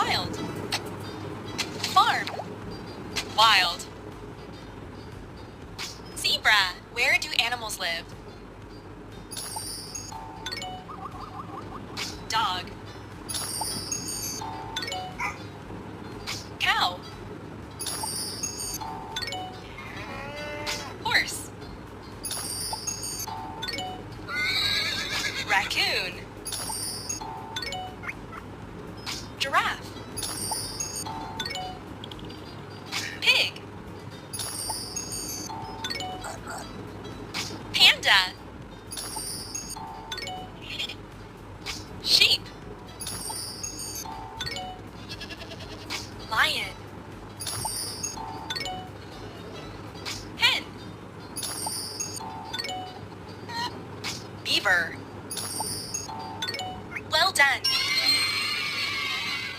Wild. Farm. Wild. Zebra. Where do animals live? Dog. Cow. Horse. Raccoon. Giraffe. Pig. Panda. Sheep. Lion. Hen. Beaver. Well done.